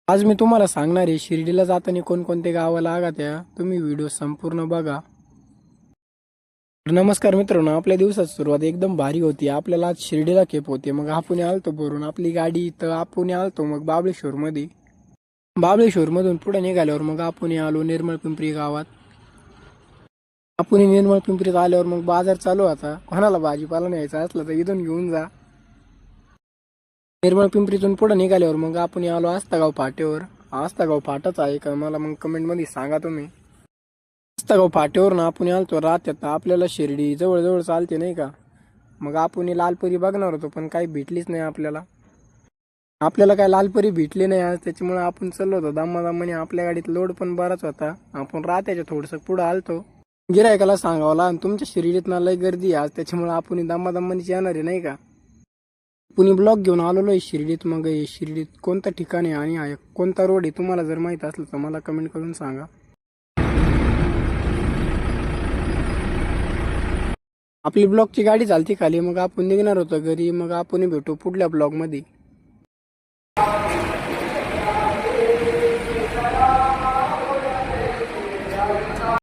आज मी तुम्हाला सांगणार आहे शिर्डीला जाताना कोणकोणते गावं लागत्या. तुम्ही व्हिडिओ संपूर्ण बघा. नमस्कार मित्रांनो, आपल्या दिवसाची सुरुवात एकदम भारी होती. आपल्याला आज शिर्डीला खेप होते. मग आपण आलतो भरून आपली गाडी, तर आपण आलतो मग बाबळेश्वरमध्ये. बाबळेश्वरमधून पुढे निघाल्यावर मग आपण आलो निर्मळ पिंपरी गावात. आपण निर्मळ पिंपरीत आल्यावर मग बाजार चालू होता. कोणाला भाजीपाला न्यायचा असला तर इथून घेऊन जा. निर्मळ पिंपरीतून पुढे निघाल्यावर मग आपण आलो आस्तागाव फाट्यावर. आस्तागाव फाटाच आहे का मला मग कमेंटमध्ये सांगा तुम्ही. आस्तागाव फाट्यावरून आपण आलतो रात्यात. आपल्याला शिर्डी जवळ चालते नाही का. मग आपण लालपरी बघणार होतो पण काही भेटलीच नाही आपल्याला. आपल्याला काय लालपरी भेटली नाही आज, त्याच्यामुळे आपण चाललो होतो दमादमाने. आपल्या गाडीत लोड पण बराच होता. आपण रात्याच्या थोडंसं पुढं आलतो. गिरायकाला सांगावला आणि तुमच्या शिर्डीत ना लय गर्दी आज, त्याच्यामुळे आपण दमादमानीच येणार आहे नाही का. पुणे ब्लॉक घेऊन आलेलो आहे शिर्डीत. मग शिर्डीत कोणतं ठिकाण आहे आणि कोणता रोड आहे तुम्हाला जर माहित असलं तर मला कमेंट करून सांगा. आपली ब्लॉकची गाडी चालती खाली. मग आपण निघणार होतो घरी. मग आपण भेटू पुढल्या ब्लॉगमध्ये.